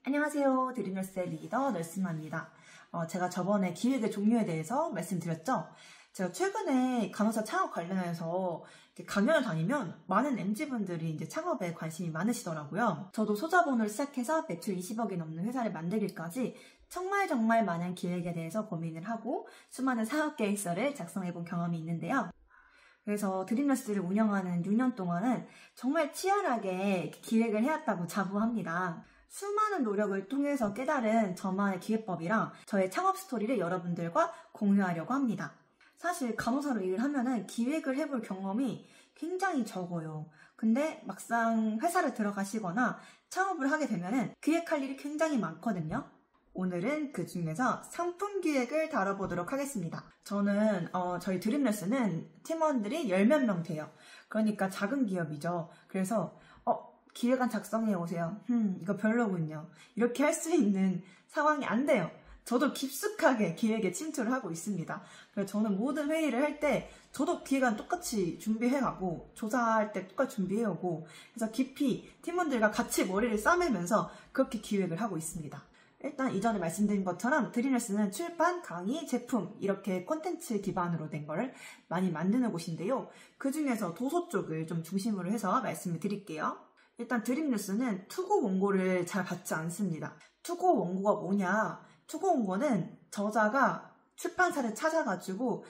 안녕하세요. 드림뉴스의 리더 널스마입니다. 제가 저번에 기획의 종류에 대해서 말씀드렸죠. 제가 최근에 간호사 창업 관련해서 강연을 다니면 많은 MZ분들이 이제 창업에 관심이 많으시더라고요. 저도 소자본으로 시작해서 매출 20억이 넘는 회사를 만들기까지 정말 많은 기획에 대해서 고민을 하고 수많은 사업 계획서를 작성해본 경험이 있는데요. 그래서 드림뉴스를 운영하는 6년 동안은 정말 치열하게 기획을 해왔다고 자부합니다. 수많은 노력을 통해서 깨달은 저만의 기획법이랑 저의 창업 스토리를 여러분들과 공유하려고 합니다. 사실 간호사로 일을 하면은 기획을 해볼 경험이 굉장히 적어요. 근데 막상 회사를 들어가시거나 창업을 하게 되면은 기획할 일이 굉장히 많거든요. 오늘은 그 중에서 상품 기획을 다뤄보도록 하겠습니다. 저는 저희 드림뉴스는 팀원들이 10몇 명 돼요. 그러니까 작은 기업이죠. 그래서 기획안 작성해 오세요. 이거 별로군요. 이렇게 할 수 있는 상황이 안 돼요. 저도 깊숙하게 기획에 침투를 하고 있습니다. 그래서 저는 모든 회의를 할 때 저도 기획안 똑같이 준비해가고 조사할 때 똑같이 준비해오고 그래서 깊이 팀원들과 같이 머리를 싸매면서 그렇게 기획을 하고 있습니다. 일단 이전에 말씀드린 것처럼 드림뉴스는 출판, 강의, 제품 이렇게 콘텐츠 기반으로 된 거를 많이 만드는 곳인데요. 그 중에서 도서 쪽을 좀 중심으로 해서 말씀을 드릴게요. 일단 드림뉴스는 투고 원고를 잘 받지 않습니다. 투고 원고가 뭐냐? 투고 원고는 저자가 출판사를 찾아가지고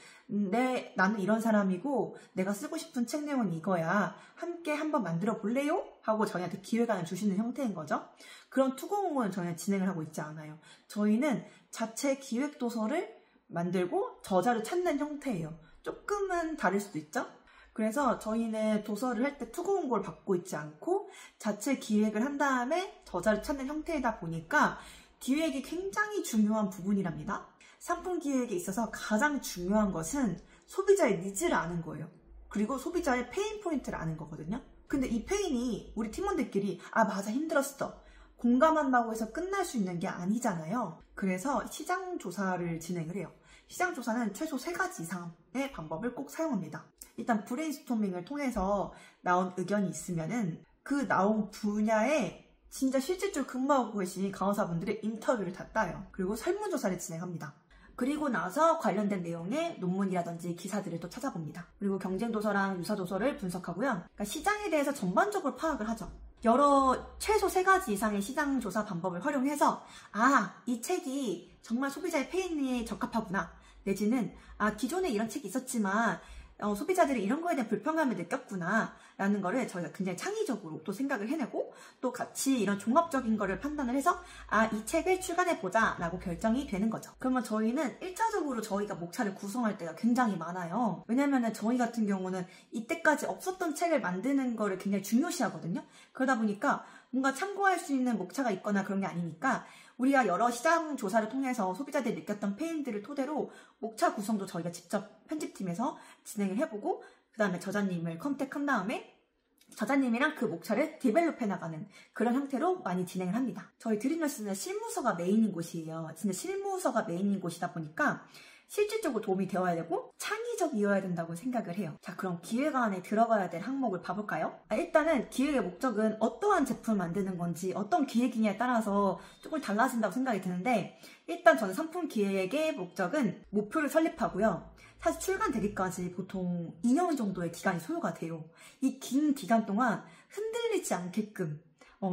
나는 이런 사람이고 내가 쓰고 싶은 책 내용은 이거야. 함께 한번 만들어 볼래요? 하고 저희한테 기획안을 주시는 형태인 거죠. 그런 투고 원고는 저희는 진행을 하고 있지 않아요. 저희는 자체 기획 도서를 만들고 저자를 찾는 형태예요. 조금은 다를 수도 있죠? 그래서 저희는 도서를 할 때 투고 원고를 받고 있지 않고 자체 기획을 한 다음에 저자를 찾는 형태이다 보니까 기획이 굉장히 중요한 부분이랍니다. 상품 기획에 있어서 가장 중요한 것은 소비자의 니즈를 아는 거예요. 그리고 소비자의 페인 포인트를 아는 거거든요. 근데 이 페인이 우리 팀원들끼리 맞아 힘들었어 공감한다고 해서 끝날 수 있는 게 아니잖아요. 그래서 시장 조사를 진행을 해요. 시장 조사는 최소 3가지 이상의 방법을 꼭 사용합니다. 일단 브레인스토밍을 통해서 나온 의견이 있으면은 그 나온 분야에 진짜 실질적으로 근무하고 계신 간호사분들의 인터뷰를 다 따요. 그리고 설문조사를 진행합니다. 그리고 나서 관련된 내용의 논문이라든지 기사들을 또 찾아봅니다. 그리고 경쟁도서랑 유사도서를 분석하고요. 그러니까 시장에 대해서 전반적으로 파악을 하죠. 최소 3가지 이상의 시장 조사 방법을 활용해서 이 책이 정말 소비자의 페인에 적합하구나. 내지는 기존에 이런 책이 있었지만 소비자들이 이런 거에 대한 불편감을 느꼈구나 라는 거를 저희가 굉장히 창의적으로 또 생각을 해내고 또 같이 이런 종합적인 거를 판단을 해서 이 책을 출간해보자 라고 결정이 되는 거죠. 그러면 저희는 1차적으로 저희가 목차를 구성할 때가 굉장히 많아요. 왜냐면은 저희 같은 경우는 이때까지 없었던 책을 만드는 거를 굉장히 중요시하거든요. 그러다 보니까 뭔가 참고할 수 있는 목차가 있거나 그런 게 아니니까 우리가 여러 시장 조사를 통해서 소비자들이 느꼈던 페인들을 토대로 목차 구성도 저희가 직접 편집팀에서 진행을 해보고 그 다음에 저자님을 컨택한 다음에 저자님이랑 그 목차를 디벨롭 해나가는 그런 형태로 많이 진행을 합니다. 저희 드림뉴스는 실무서가 메인인 곳이에요. 진짜 실무서가 메인인 곳이다 보니까 실질적으로 도움이 되어야 되고 창의적이어야 된다고 생각을 해요. 자, 그럼 기획안에 들어가야 될 항목을 봐볼까요? 일단은 기획의 목적은 어떠한 제품을 만드는 건지 어떤 기획이냐에 따라서 조금 달라진다고 생각이 드는데 일단 저는 상품 기획의 목적은 목표를 설립하고요. 사실 출간되기까지 보통 2년 정도의 기간이 소요가 돼요. 이 긴 기간 동안 흔들리지 않게끔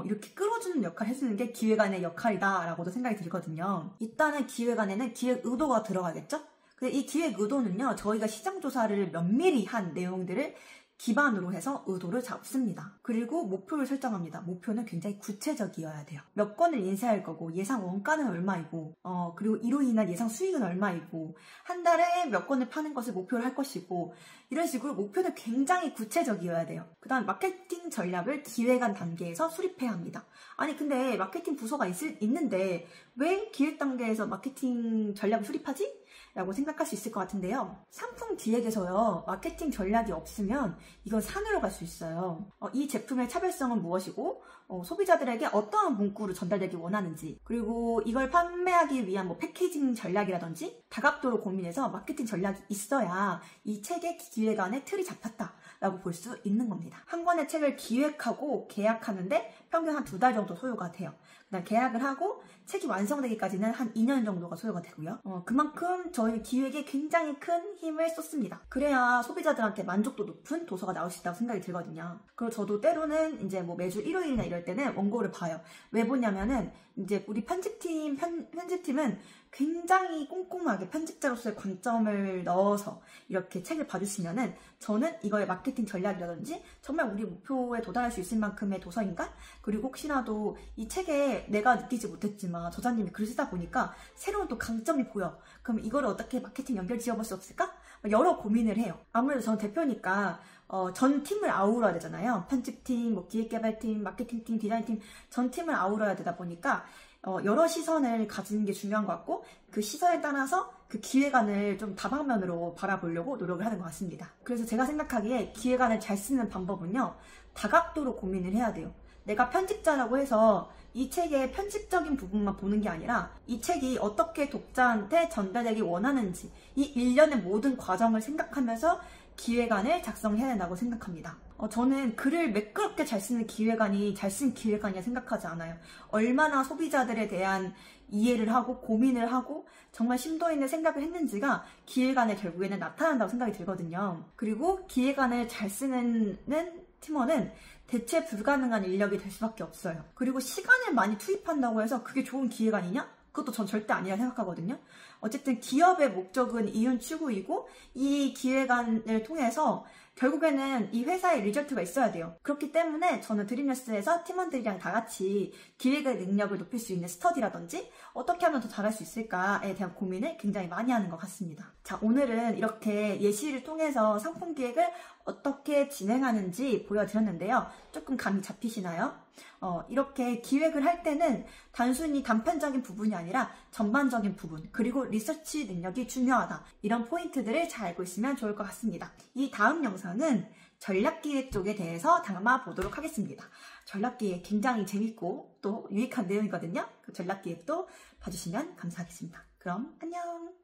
이렇게 끌어주는 역할을 해주는 게 기획안의 역할이다 라고도 생각이 들거든요. 일단은 기획안에는 기획 의도가 들어가겠죠? 근데 이 기획 의도는요, 저희가 시장 조사를 면밀히 한 내용들을 기반으로 해서 의도를 잡습니다. 그리고 목표를 설정합니다. 목표는 굉장히 구체적이어야 돼요. 몇 건을 인쇄할 거고 예상 원가는 얼마이고 그리고 이로 인한 예상 수익은 얼마이고 한 달에 몇 건을 파는 것을 목표로 할 것이고 이런 식으로 목표는 굉장히 구체적이어야 돼요. 그 다음 마케팅 전략을 기획안 단계에서 수립해야 합니다. 아니 근데 마케팅 부서가 있는데 왜 기획 단계에서 마케팅 전략을 수립하지? 라고 생각할 수 있을 것 같은데요. 상품 기획에서요, 마케팅 전략이 없으면 이건 산으로 갈 수 있어요. 이 제품의 차별성은 무엇이고 소비자들에게 어떠한 문구로 전달되기 원하는지 그리고 이걸 판매하기 위한 패키징 전략이라든지 다각도로 고민해서 마케팅 전략이 있어야 이 책의 기획안에 틀이 잡혔다 라고 볼 수 있는 겁니다. 한 권의 책을 기획하고 계약하는데 평균 한 2달 정도 소요가 돼요. 그다음 계약을 하고 책이 완성되기까지는 한 2년 정도가 소요가 되고요. 그만큼 저희 기획에 굉장히 큰 힘을 쏟습니다. 그래야 소비자들한테 만족도 높은 도서가 나올 수 있다고 생각이 들거든요. 그리고 저도 때로는 이제 뭐 매주 일요일이나 이럴 때는 원고를 봐요. 왜 보냐면은 이제 우리 편집팀은 굉장히 꼼꼼하게 편집자로서의 관점을 넣어서 이렇게 책을 봐주시면은 저는 이거의 마케팅 전략이라든지 정말 우리 목표에 도달할 수 있을 만큼의 도서인가? 그리고 혹시라도 이 책에 내가 느끼지 못했지만 저자님이 글을 쓰다 보니까 새로운 또 강점이 보여. 그럼 이거를 어떻게 마케팅 연결 지어볼 수 없을까? 여러 고민을 해요. 아무래도 저는 대표니까 전 팀을 아우러야 되잖아요. 편집팀, 뭐 기획개발팀, 마케팅팀, 디자인팀 전 팀을 아우러야 되다 보니까 여러 시선을 가지는 게 중요한 것 같고 그 시선에 따라서 그 기획안을 좀 다방면으로 바라보려고 노력을 하는 것 같습니다. 그래서 제가 생각하기에 기획안을 잘 쓰는 방법은요. 다각도로 고민을 해야 돼요. 내가 편집자라고 해서 이 책의 편집적인 부분만 보는 게 아니라 이 책이 어떻게 독자한테 전달되기 원하는지 이 일련의 모든 과정을 생각하면서 기획안을 작성해야 된다고 생각합니다. 저는 글을 매끄럽게 잘 쓰는 기획안이 잘 쓴 기획안이라 생각하지 않아요. 얼마나 소비자들에 대한 이해를 하고 고민을 하고 정말 심도 있는 생각을 했는지가 기획안에 결국에는 나타난다고 생각이 들거든요. 그리고 기획안을 잘 쓰는 팀원은 대체 불가능한 인력이 될 수밖에 없어요. 그리고 시간을 많이 투입한다고 해서 그게 좋은 기획안이냐? 그것도 전 절대 아니라 생각하거든요. 어쨌든 기업의 목적은 이윤 추구이고 이 기획안을 통해서 결국에는 이 회사의 리저트가 있어야 돼요. 그렇기 때문에 저는 드림뉴스에서 팀원들이랑 다 같이 기획의 능력을 높일 수 있는 스터디라든지 어떻게 하면 더 잘할 수 있을까에 대한 고민을 굉장히 많이 하는 것 같습니다. 자, 오늘은 이렇게 예시를 통해서 상품 기획을 어떻게 진행하는지 보여드렸는데요. 조금 감이 잡히시나요? 이렇게 기획을 할 때는 단순히 단편적인 부분이 아니라 전반적인 부분 그리고 리서치 능력이 중요하다. 이런 포인트들을 잘 알고 있으면 좋을 것 같습니다. 이 다음 영상은 전략기획 쪽에 대해서 담아보도록 하겠습니다. 전략기획 굉장히 재밌고 또 유익한 내용이거든요. 그 전략기획도 봐주시면 감사하겠습니다. 그럼 안녕!